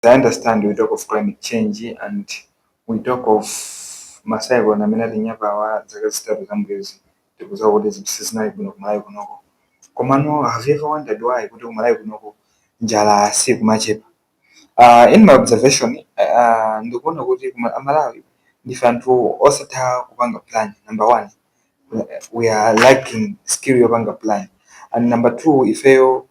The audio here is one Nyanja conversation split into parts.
I understand we talk of climate change and we talk of masaigo na mina tinyapawa zaka zitatu zambwezi tikuza kuti zipsisinayi kuno kumalawi kunoko. Komano have you ever wondered why kuti kumalawi kunoko njala sikumachepa? In my observation, ndikuona kuti Malawi ndife anthu osatha kupanga plan. Number one, we are lacking skill yopanga plan, and number two, ifeyo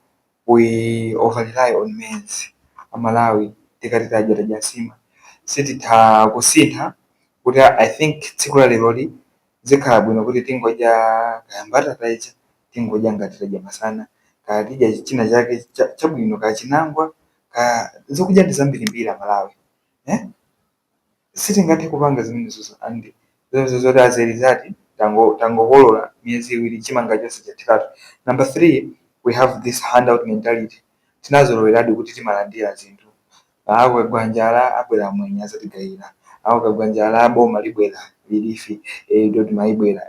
we over rely on means. Malawi tikati tajasima sititha kusintha kuti I think tsiku la lero zikhala bwino kuti tingodya kayambata taicha, tingodya ngati tadya masana, kadidya china chake chabwino kachinangwa zokudya ndi zambirimbiri Malawi. Sitingathe kupanga zimenezo and zoti azerizati tangokolola miyezi iwiri chimanga chonse chathiratu. Number three, we have this handout mentality. Tinazoloweradi kuti timalandira zinthu. Akagwa njala abwera mwenye azatigayira, akagwa njala boma libwera lilifi doti maibwera.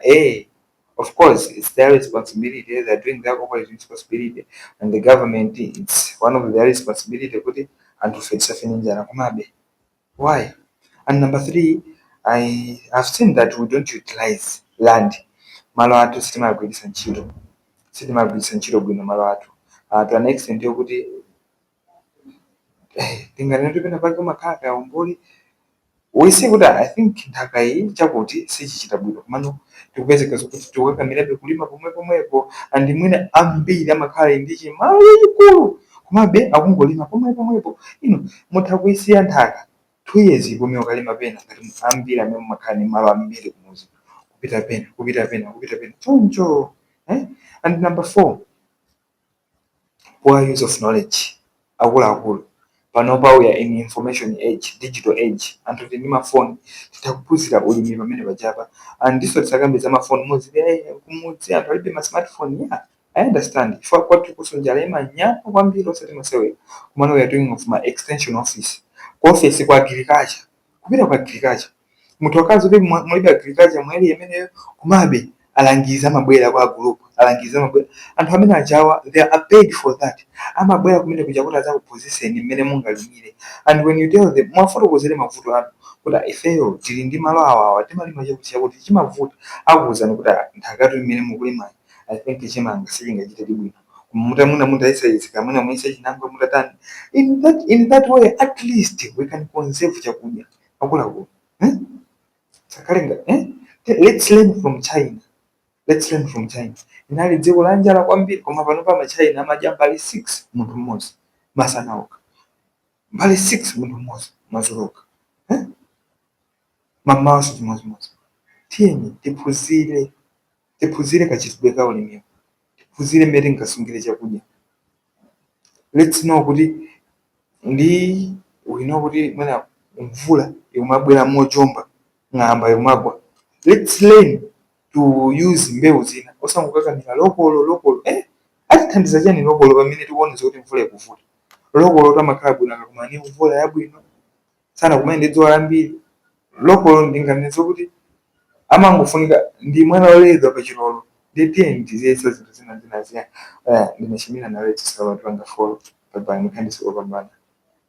Of course, it's their responsibility. They're doing their corporate responsibility, and the government, it's one of their responsibility kuti anthu fetsa njala kumabe. Why? And number three, I have seen that we don't utilize land. Malo athu sitimagwiritsa ntchito bwino malo athu. To an extent yokuti tinganene tipena pake makaka ya umboli. We see kuti I think nthaka iyi chakuti sichichita bwino komano tikupezeka kuti tiwakamilabe kulima pomwepo and mwina ambiri amakhala ndi chimalo chachikulu komabe akungolima pomwepo. Mutha kuisiya nthaka 2 years pomwe ukalima pena ngati ambiri amene mumakhala ndi malo ambiri kumuzi kupita pena choncho. And number four, poor use of knowledge. Akuluakulu panopa we are in information age, digital age, anthu tili ndi mafoni titakuphunzira ulimi pamene pachapa, and ndiso tisakambiza mafoni mudzi kumudzi anthu alibe ma smartphone. Yeah, I understand ifo kwathu kusunjala imanyapa kwambiri osati masewera, komano we are doing of my extension office office kwa agriculture, kupita kwa agriculture munthu akazi kuti mulibe agriculture mweli imeneyo kumabe alangiza amabwera kwa group, anthu amene achawa they are paid for that, amabwera kumene kuja kuti azakuphunzitseni mmene mungalimire, and when you tell them mwafotokozere mavuto anu kuti ifeyo tili ndi malo awawa timalima chakuti chimavuta, akuwuzani kuti nthakatu imene mukulimayi I think chimanga sichingachite bwino, mutaisaizi mwina muise chinangwa mutatani. In that way at least we can conserve chakudya akuluakulu. Sakalenga let's learn from China. Inali dziko la njala kwambiri koma pano pa China amadya mbali 6 munthu mmodzi masanaoka, mbali 6 munthu mmodzi mazoloka, mamaso chimodzimodzi. Tiyeni tiphunzire kachitidwe ka ulimi, tiphunzire mmene tingasungire chakudya. Let's know kuti kuti mwina mvula imabwera mojomba ng'amba yomagwa. Let's learn to use mbewu zina osangokakamira lokolo. Atithandiza chani lokolo pamene tikuona kuti mvula ikuvuta? Lokolo tamakhala bwino akakumani mvula yabwino sana kumene ndi dzuwa lambiri. Lokolo ndinganiza kuti amangofunika ndi mwana woledwa pa chilolo. Nditiyeni tiziyesa zinthu zina ziyani. Ndinachimira nawe tisalwa twanga folo pabani khandisi kopambana.